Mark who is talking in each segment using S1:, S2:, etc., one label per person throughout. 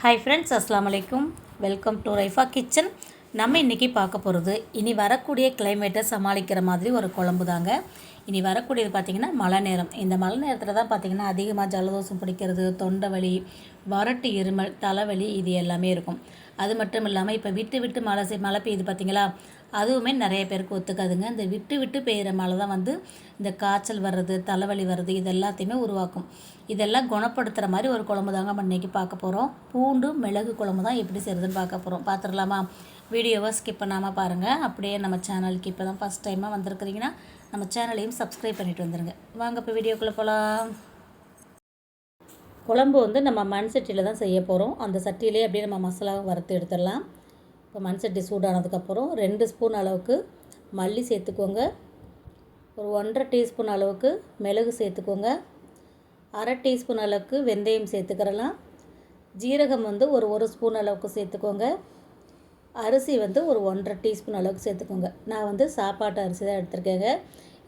S1: Hi friends, அஸ்ஸலாமு அலைக்கும். Welcome to Raifa kitchen. நம்ம இன்றைக்கி பார்க்க போகிறது இனி வரக்கூடிய கிளைமேட்டை சமாளிக்கிற மாதிரி ஒரு குழம்பு தாங்க. இனி வரக்கூடியது பார்த்திங்கன்னா மழை நேரம். இந்த மழை நேரத்தில் தான் பார்த்திங்கன்னா அதிகமாக ஜலதோஷம் பிடிக்கிறது, தொண்டை வலி, வறட்டு இருமல், தலைவலி இது எல்லாமே இருக்கும். அது மட்டும் இல்லாமல் இப்போ விட்டு விட்டு மழை பெய்யுது பார்த்திங்களா, அதுவுமே நிறைய பேருக்கு ஒத்துக்காதுங்க. இந்த விட்டு விட்டு பெய்கிற மழை தான் வந்து இந்த காய்ச்சல் வர்றது, தலைவலி வர்றது இது எல்லாத்தையுமே உருவாக்கும். இதெல்லாம் குணப்படுத்துகிற மாதிரி ஒரு குழம்பு தாங்க நம்ம இன்றைக்கி பார்க்க போகிறோம். பூண்டு மிளகு குழம்பு தான் எப்படி செய்கிறதுன்னு பார்க்க போகிறோம். பார்த்துடலாமா? வீடியோவை ஸ்கிப் பண்ணாமல் பாருங்கள். அப்படியே நம்ம சேனலுக்கு இப்போ தான் ஃபஸ்ட் டைமாக வந்திருக்கிறீங்கன்னா நம்ம சேனலையும் சப்ஸ்கிரைப் பண்ணிவிட்டு வந்துடுங்க. வாங்க இப்போ வீடியோக்குள்ளே போகலாம். குழம்பு வந்து நம்ம மண் சட்டியில் தான் செய்ய போகிறோம். அந்த சட்டியிலே அப்படியே நம்ம மசாலாவை வறுத்து எடுத்துடலாம். இப்போ மண் சட்டி சூடானதுக்கப்புறம் 2 ஸ்பூன் அளவுக்கு மல்லி சேர்த்துக்கோங்க. ஒரு 1.5 டீஸ்பூன் அளவுக்கு மிளகு சேர்த்துக்கோங்க. 1/2 டீஸ்பூன் அளவுக்கு வெந்தயம் சேர்த்துக்கிறலாம். ஜீரகம் வந்து ஒரு ஸ்பூன் அளவுக்கு சேர்த்துக்கோங்க. அரிசி வந்து ஒரு 1.5 டீஸ்பூன் அளவுக்கு சேர்த்துக்கோங்க. நான் வந்து சாப்பாட்டு அரிசி தான் எடுத்துருக்கேங்க.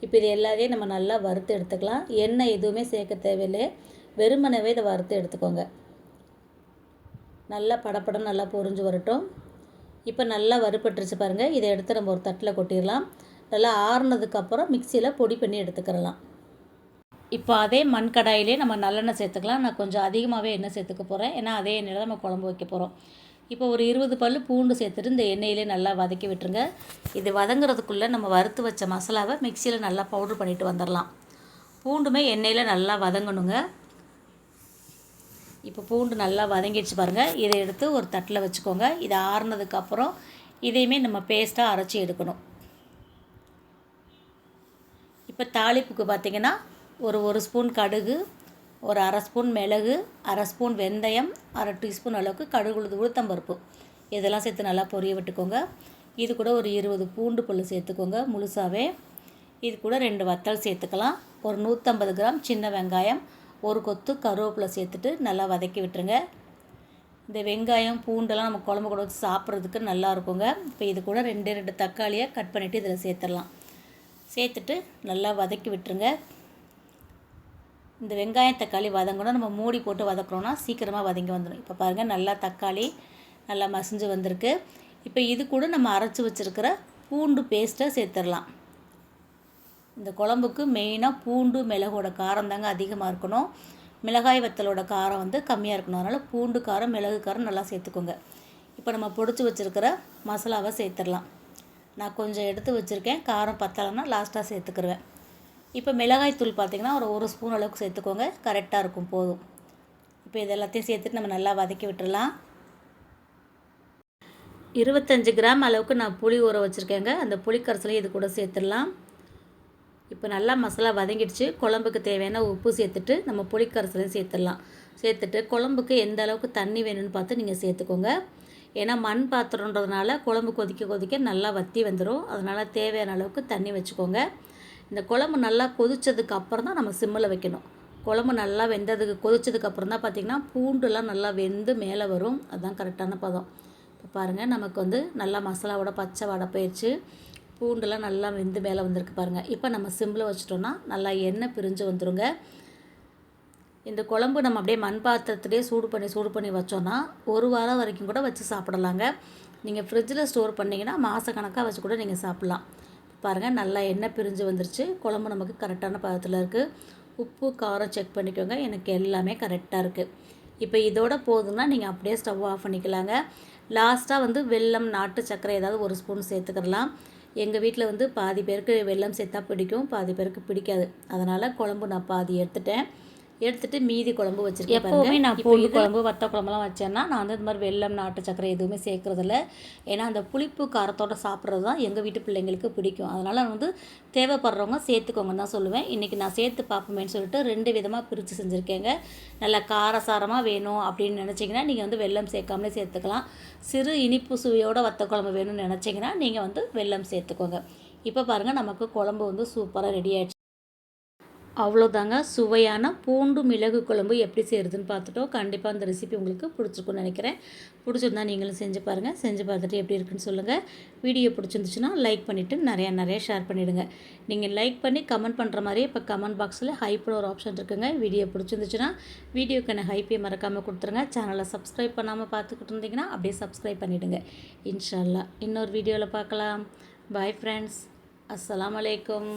S1: இப்போ இது எல்லாத்தையும் நம்ம நல்லா வறுத்து எடுத்துக்கலாம். எண்ணெய் எதுவுமே சேர்க்க தேவையில்லை, வெறுமனவே இதை வறுத்து எடுத்துக்கோங்க. நல்லா படப்படம் நல்லா பொரிஞ்சு வரட்டும். இப்போ நல்லா வறுபட்டுருச்சு பாருங்கள். இதை எடுத்து நம்ம ஒரு தட்டில் கொட்டிடலாம். நல்லா ஆறுனதுக்கப்புறம் மிக்சியில் பொடி பண்ணி எடுத்துக்கிறலாம். இப்போ அதே மண் கடாயிலே நம்ம நல்லெண்ணெய் சேர்த்துக்கலாம். நான் கொஞ்சம் அதிகமாகவே எண்ணெய் சேர்த்துக்க போகிறேன், ஏன்னா அதே எண்ணெயில் தான் நம்ம குழம்பு வைக்க போகிறோம். இப்போ ஒரு 20 பல் பூண்டு சேர்த்துட்டு இந்த எண்ணெயிலே நல்லா வதக்கி விட்டுருங்க. இது வதங்குறதுக்குள்ளே நம்ம வறுத்து வச்ச மசாலாவை மிக்சியில் நல்லா பவுட்ரு பண்ணிவிட்டு வந்துடலாம். பூண்டுமே எண்ணெயில் நல்லா வதங்கணுங்க. இப்போ பூண்டு நல்லா வதங்கிடுச்சு பாருங்கள். இதை எடுத்து ஒரு தட்டில் வச்சுக்கோங்க. இதை ஆறுனதுக்கப்புறம் இதையுமே நம்ம பேஸ்ட்டாக அரைச்சி எடுக்கணும். இப்போ தாளிப்புக்கு பார்த்திங்கன்னா ஒரு ஸ்பூன் கடுகு, ஒரு 1/2 ஸ்பூன் மிளகு, 1/2 ஸ்பூன் வெந்தயம், 1/2 டீஸ்பூன் அளவுக்கு கடுகு உளுத்தம்பருப்பு இதெல்லாம் சேர்த்து நல்லா பொரிய விட்டுக்கோங்க. இது கூட ஒரு 20 பூண்டு பல் சேர்த்துக்கோங்க முழுசாகவே. இது கூட 2 வத்தல் சேர்த்துக்கலாம். ஒரு 150 கிராம் சின்ன வெங்காயம், ஒரு கொத்து கருவேப்பிலை சேர்த்துட்டு நல்லா வதக்கி விட்டுருங்க. இந்த வெங்காயம் பூண்டெல்லாம் நம்ம குழம்பு கூட வச்சு சாப்பிட்றதுக்கு நல்லா இருக்குங்க. இப்போ இது கூட 2 தக்காளியை கட் பண்ணிவிட்டு இதில் சேர்த்துடலாம். சேர்த்துட்டு நல்லா வதக்கி விட்டுருங்க. இந்த வெங்காயம் தக்காளி வதங்கணும். நம்ம மூடி போட்டு வதக்குறோன்னா சீக்கிரமாக வதங்கி வந்துடும். இப்போ பாருங்கள், நல்லா தக்காளி நல்லா மசிஞ்சு வந்திருக்கு. இப்போ இது கூட நம்ம அரைச்சி வச்சுருக்கிற பூண்டு பேஸ்ட்டை சேர்த்துடலாம். இந்த குழம்புக்கு மெயினாக பூண்டு மிளகோட காரம் தாங்க அதிகமாக இருக்கணும். மிளகாய் வத்தலோட காரம் வந்து கம்மியாக இருக்கணும். அதனால் பூண்டு காரம் மிளகு காரம் நல்லா சேர்த்துக்கோங்க. இப்போ நம்ம பொடிச்சு வச்சுருக்கிற மசாலாவை சேர்த்துடலாம். நான் கொஞ்சம் எடுத்து வச்சுருக்கேன், காரம் பத்தலைன்னா லாஸ்ட்டாக சேர்த்துக்கிருவேன். இப்போ மிளகாய் தூள் பார்த்திங்கன்னா ஒரு ஸ்பூன் அளவுக்கு சேர்த்துக்கோங்க, கரெக்டாக இருக்கும், போதும். இப்போ இது எல்லாத்தையும் சேர்த்துட்டு நம்ம நல்லா வதக்கி விட்டுடலாம். 25 கிராம் அளவுக்கு நான் புளி ஊற வச்சுருக்கேங்க. அந்த புளி கரைசலையும் இது கூட சேர்த்துடலாம். இப்போ நல்லா மசாலா வதங்கிடுச்சு. குழம்புக்கு தேவையான உப்பு சேர்த்துட்டு நம்ம புளி கரைசலையும் சேர்த்துடலாம். சேர்த்துட்டு குழம்புக்கு எந்த அளவுக்கு தண்ணி வேணும்னு பார்த்து நீங்கள் சேர்த்துக்கோங்க. ஏன்னா மண் பாத்திரன்றதுனால குழம்பு கொதிக்க கொதிக்க நல்லா வற்றி வந்துடும். அதனால் தேவையான அளவுக்கு தண்ணி வச்சுக்கோங்க. இந்த குழம்பு நல்லா கொதித்ததுக்கு அப்புறம் தான் நம்ம சிம்மில் வைக்கணும். குழம்பு நல்லா கொதித்ததுக்கப்புறம் தான் பார்த்திங்கன்னா பூண்டுலாம் நல்லா வெந்து மேலே வரும். அதுதான் கரெக்டான பதம். இப்போ பாருங்கள், நமக்கு வந்து நல்லா மசாலாவோட பச்சை வடை போயிடுச்சு. பூண்டெல்லாம் நல்லா வெந்து மேலே வந்திருக்கு பாருங்கள். இப்போ நம்ம சிம்மில் வச்சிட்டோன்னா நல்லா எண்ணெய் பிரிஞ்சு வந்துடுங்க. இந்த குழம்பு நம்ம அப்படியே மண் பாத்திரத்துலேயே சூடு பண்ணி வச்சோன்னா 1 வாரம் வரைக்கும் கூட வச்சு சாப்பிடலாங்க. நீங்கள் ஃப்ரிட்ஜில் ஸ்டோர் பண்ணிங்கன்னா மாதக்கணக்காக வச்சு கூட நீங்கள் சாப்பிட்லாம். பாருங்கள், நல்லா எண்ணெய் பிரிஞ்சு வந்துருச்சு. குழம்பு நமக்கு கரெக்டான பதத்தில் இருக்குது. உப்பு காரம் செக் பண்ணிக்கோங்க. எனக்கு எல்லாமே கரெக்டாக இருக்குது. இப்போ இதோட போதுன்னா நீங்கள் அப்படியே ஸ்டவ் ஆஃப் பண்ணிக்கலாங்க. லாஸ்ட்டாக வந்து வெல்லம், நாட்டு சர்க்கரை ஏதாவது 1 ஸ்பூன் சேர்த்துக்கலாம். எங்கள் வீட்டில் வந்து பாதி பேருக்கு வெல்லம் சேர்த்தா பிடிக்கும், பாதி பேருக்கு பிடிக்காது. அதனால் குழம்பு நான் பாதி எடுத்துகிட்டு மீதி குழம்பு வச்சுருக்கேன். எப்போவுமே நான் பூண்டு குழம்பு வத்த குழம்புலாம் வச்சேன்னா நான் வந்து இந்த மாதிரி வெல்லம், நாட்டு சர்க்கரை எதுவுமே சேர்க்குறதில்ல. ஏன்னா அந்த புளிப்பு காரத்தோடு சாப்பிட்றது தான் எங்கள் வீட்டு பிள்ளைங்களுக்கு பிடிக்கும். அதனால் வந்து தேவைப்படுறவங்க சேர்த்துக்கோங்கன்னு தான் சொல்லுவேன். இன்றைக்கி நான் சேர்த்து பார்ப்போமேன்னு சொல்லிட்டு 2 விதமாக பிரித்து செஞ்சுருக்கேங்க. நல்லா காரசாரமாக வேணும் அப்படின்னு நினச்சிங்கன்னா நீங்கள் வந்து வெல்லம் சேர்க்காமலே சேர்த்துக்கலாம். சிறு இனிப்பு சுவையோட வத்த குழம்பு வேணும்னு நினச்சிங்கன்னா நீங்கள் வந்து வெல்லம் சேர்த்துக்கோங்க. இப்போ பாருங்கள், நமக்கு குழம்பு வந்து சூப்பராக ரெடி ஆகிடுச்சு. அவ்வளோதாங்க, சுவையான பூண்டு மிளகு குழம்பு எப்படி செய்கிறதுன்னு பார்த்துட்டோம். கண்டிப்பாக அந்த ரெசிபி உங்களுக்கு பிடிச்சிருக்குன்னு நினைக்கிறேன். பிடிச்சிருந்தா நீங்களும் செஞ்சு பாருங்கள். செஞ்சு பார்த்துட்டு எப்படி இருக்குன்னு சொல்லுங்கள். வீடியோ பிடிச்சிருந்துச்சுன்னா லைக் பண்ணிவிட்டு நிறையா ஷேர் பண்ணிவிடுங்க. நீங்கள் லைக் பண்ணி கமெண்ட் பண்ணுற மாதிரியே இப்போ கமெண்ட் பாக்ஸில் ஹைப்னு ஒரு ஆப்ஷன் இருக்குங்க. வீடியோ பிடிச்சிருந்துச்சுன்னா வீடியோக்கான ஹைப்பே மறக்காமல் கொடுத்துருங்க. சேனலை சப்ஸ்கிரைப் பண்ணாமல் பார்த்துக்கிட்டு இருந்தீங்கன்னா அப்படியே சப்ஸ்கிரைப் பண்ணிவிடுங்க. இன்ஷா அல்லாஹ் இன்னொரு வீடியோவில் பார்க்கலாம். Bye friends. அஸ்ஸலாமு அலைக்கும்.